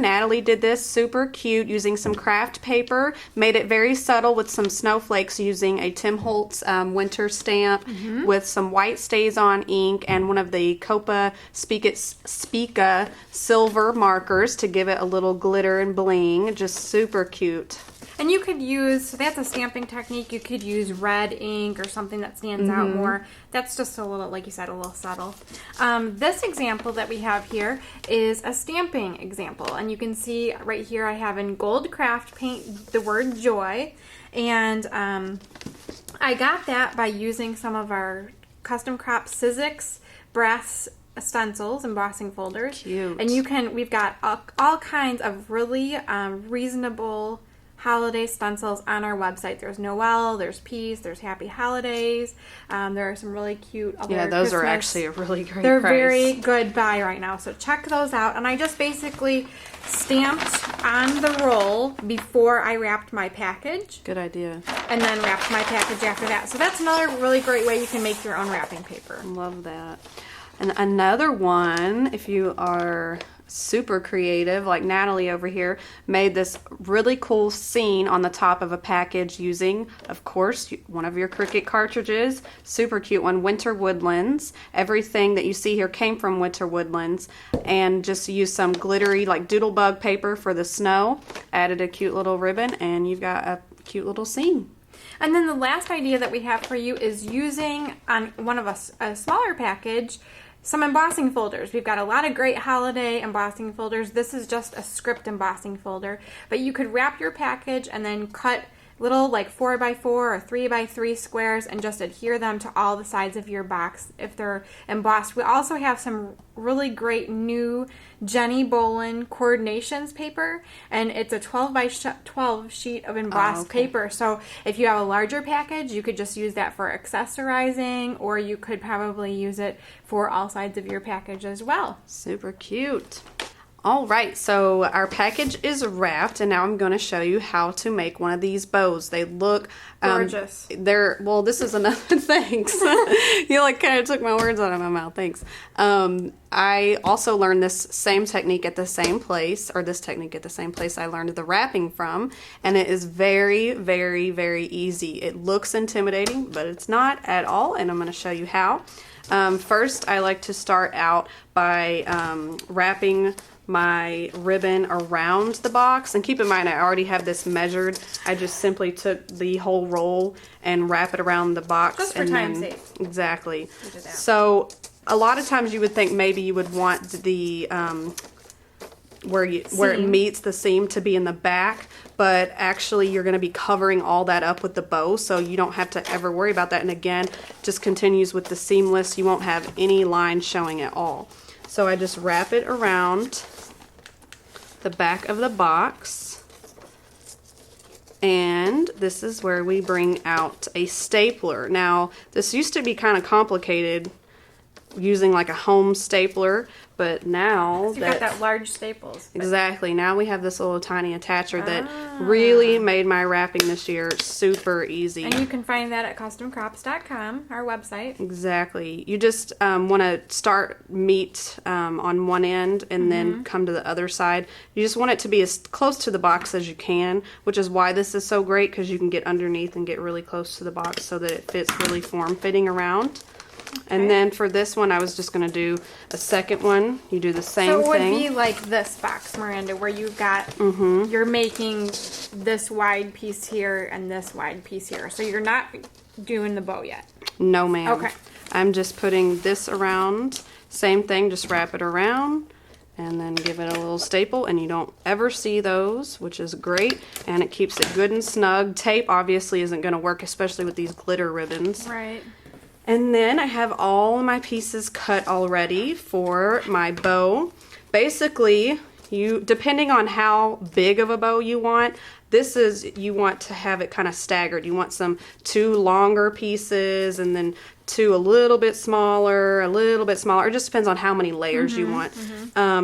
Natalie did this super cute using some craft paper, made it very subtle with some snowflakes using a Tim Holtz winter stamp with some white stays on ink and one of the Copa Spica silver markers to give it a little glitter and bling. Just super cute. And you could use, so that's a stamping technique, you could use red ink or something that stands out more. That's just a little, like you said, a little subtle. This example that we have here is a stamping example. And you can see right here I have in gold craft paint the word joy. And I got that by using some of our custom crop Sizzix brass stencils, embossing folders. Cute. And we've got all kinds of really reasonable holiday stencils on our website. There's Noel, there's Peace, there's Happy Holidays. There are some really cute other those Christmas. are actually a really great They're price. very good buy right now, so check those out. And I just basically stamped on the roll before I wrapped my package. Good idea. And then wrapped my package after that. So that's another really great way you can make your own wrapping paper. Love that. And another one, if you are super creative, like Natalie over here, made this really cool scene on the top of a package using, of course, one of your Cricut cartridges. Super cute one, Winter Woodlands. Everything that you see here came from Winter Woodlands. And just use some glittery, like doodlebug paper for the snow. Added a cute little ribbon, and you've got a cute little scene. And then the last idea that we have for you is using on one of a smaller package some embossing folders. We've got a lot of great holiday embossing folders. This is just a script embossing folder, but you could wrap your package and then cut little like 4x4 or 3x3 squares and just adhere them to all the sides of your box if they're embossed. We also have some really great new Jenny Bolin coordinations paper, and it's a 12x12 sheet of embossed paper. So if you have a larger package, you could just use that for accessorizing, or you could probably use it for all sides of your package as well. Super cute. All right, so our package is wrapped, and now I'm going to show you how to make one of these bows. They look gorgeous. Well, this is another thanks. You like kind of took my words out of my mouth. Thanks. I also learned this same technique at the same place, or this technique at the same place I learned the wrapping from, and it is very, very, very easy. It looks intimidating, but it's not at all, and I'm going to show you how. First, I like to start out by wrapping my ribbon around the box, and keep in mind I already have this measured. I just simply took the whole roll and wrap it around the box. Just for time's sake. Exactly. So a lot of times you would think maybe you would want the where it meets the seam to be in the back, but actually you're going to be covering all that up with the bow, so you don't have to ever worry about that. And again, just continues with the seamless. You won't have any line showing at all. So I just wrap it around the back of the box, and this is where we bring out a stapler. Now, this used to be kind of complicated using like a home stapler, but now you got that large staples. Exactly. Now we have this little tiny attacher that really made my wrapping this year super easy. And you can find that at customcrops.com, our website. Exactly. You just want to start meat on one end and then come to the other side. You just want it to be as close to the box as you can, which is why this is so great, because you can get underneath and get really close to the box so that it fits really form-fitting around. Okay. And then for this one, I was just going to do a second one. You do the same thing. So it would be like this box, Miranda, where you've got, you're making this wide piece here and this wide piece here. So you're not doing the bow yet. No, ma'am. Okay. I'm just putting this around. Same thing, just wrap it around and then give it a little staple, and you don't ever see those, which is great, and it keeps it good and snug. Tape obviously isn't going to work, especially with these glitter ribbons. Right. And then I have all my pieces cut already for my bow. Basically, depending on how big of a bow you want, you want to have it kind of staggered. You want two longer pieces and then two a little bit smaller. It just depends on how many layers you want.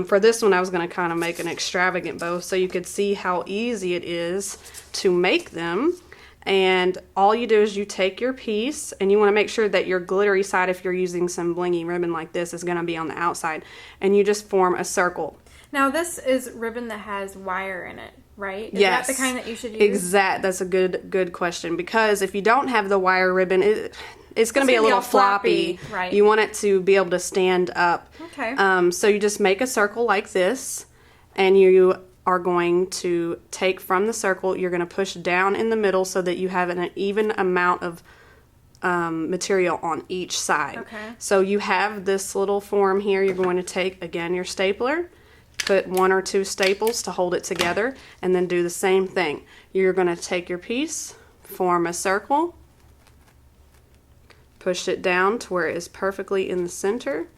For this one, I was going to kind of make an extravagant bow so you could see how easy it is to make them. And all you do is you take your piece, and you want to make sure that your glittery side, if you're using some blingy ribbon like this, is going to be on the outside, and you just form a circle. Now this is ribbon that has wire in it, right? Is Yes. that the kind that you should use? That's a good question, because if you don't have the wire ribbon, it's going to be a little all floppy. Right. You want it to be able to stand up. Okay. So you just make a circle like this, and you are going to take from the circle, you're going to push down in the middle so that you have an even amount of material on each side. Okay. So you have this little form here. You're going to take, again, your stapler, put 1 or 2 staples to hold it together, and then do the same thing. You're going to take your piece, form a circle, push it down to where it is perfectly in the center,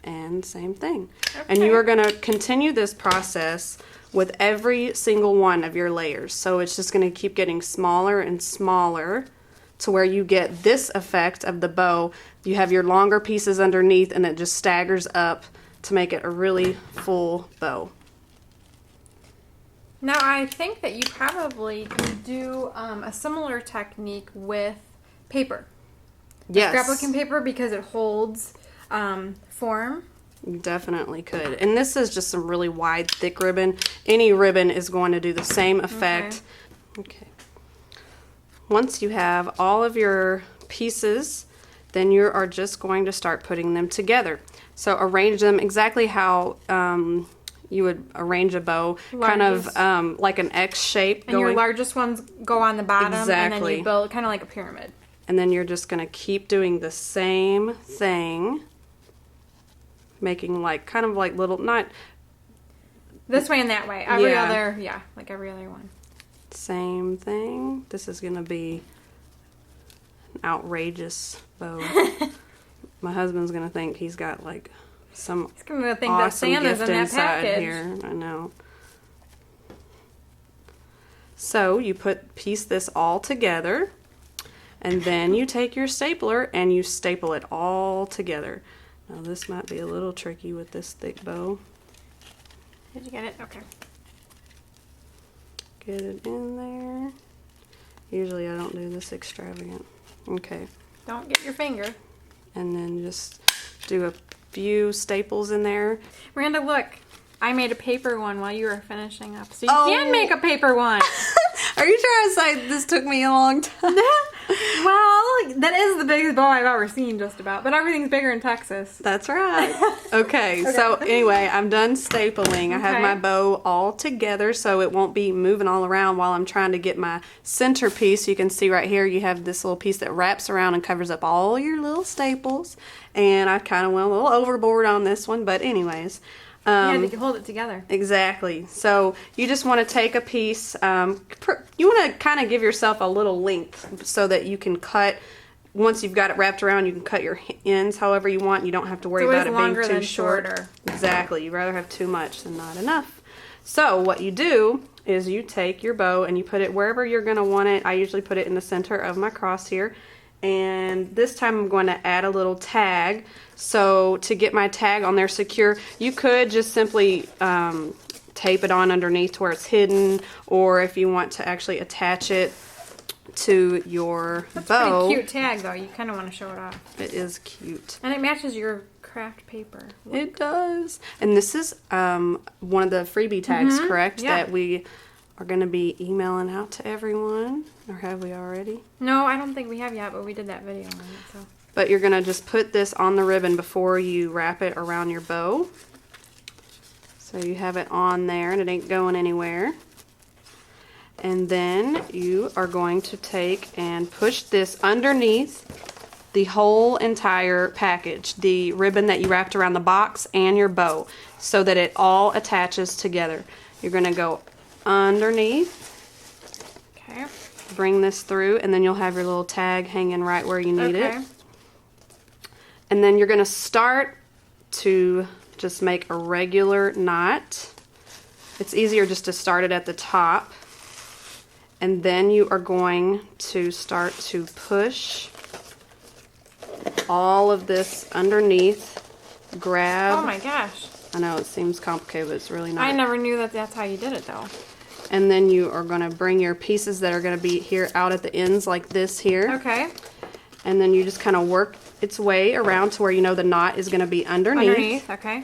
and same thing. Okay. And you are going to continue this process with every single one of your layers. So it's just going to keep getting smaller and smaller to where you get this effect of the bow. You have your longer pieces underneath, and it just staggers up to make it a really full bow. Now I think that you probably can do a similar technique with paper. Yes. Scrapbooking paper, because it holds form. You definitely could. And this is just some really wide, thick ribbon. Any ribbon is going to do the same effect. Okay. Once you have all of your pieces, then you are just going to start putting them together. So arrange them exactly how you would arrange a bow, kind of like an X shape. And your largest ones go on the bottom, and then Exactly. you build kind of like a pyramid. And then you're just going to keep doing the same thing, making like kind of like little, not This way and that way. Every other, like every other one. same thing. This is going to be an outrageous bow. My husband's going to think he's got like some He's going to think that awesome Santa's gift in that inside package. here. I know. So you piece this all together, and then you take your stapler and you staple it all together. Now this might be a little tricky with this thick bow. Did you get it? Okay. Get it in there. Usually I don't do this extravagant. Okay. Don't get your finger. And then just do a few staples in there. Miranda, look. I made a paper one while you were finishing up. So you Oh. can make a paper one. Are you trying to say this took me a long time? Well, that is the biggest bow I've ever seen, just about. But everything's bigger in Texas. That's right. Okay, so anyway, I'm done stapling. I have Okay. my bow all together so it won't be moving all around while I'm trying to get my centerpiece. You can see right here you have this little piece that wraps around and covers up all your little staples. And I kind of went a little overboard on this one, but anyways. You can hold it together. Exactly. So you just want to take a piece. You want to kind of give yourself a little length so that you can cut. Once you've got it wrapped around, you can cut your ends however you want. You don't have to worry about it being too short. Shorter. Exactly. You'd rather have too much than not enough. So what you do is you take your bow and you put it wherever you're going to want it. I usually put it in the center of my cross here. And this time I'm going to add a little tag. So to get my tag on there secure, you could just simply tape it on underneath to where it's hidden, or if you want to actually attach it to your That's bow. a pretty cute tag, though. You kind of want to show it off. It is cute. And it matches your craft paper. It does. And this is one of the freebie tags, correct? Yeah. That we are going to be emailing out to everyone. Or have we already? No, I don't think we have yet, but we did that video on it. So. But you're going to just put this on the ribbon before you wrap it around your bow. So you have it on there and it ain't going anywhere. And then you are going to take and push this underneath the whole entire package, the ribbon that you wrapped around the box and your bow, so that it all attaches together. You're going to go underneath, Okay. bring this through, and then you'll have your little tag hanging right where you need it. And then you're going to start to just make a regular knot. It's easier just to start it at the top. And then you are going to start to push all of this underneath. Grab. Oh my gosh. I know it seems complicated, but it's really not. I never knew that that's how you did it, though. And then you are going to bring your pieces that are going to be here out at the ends like this here. Okay. And then you just kind of work its way around to where you know the knot is going to be underneath. Okay.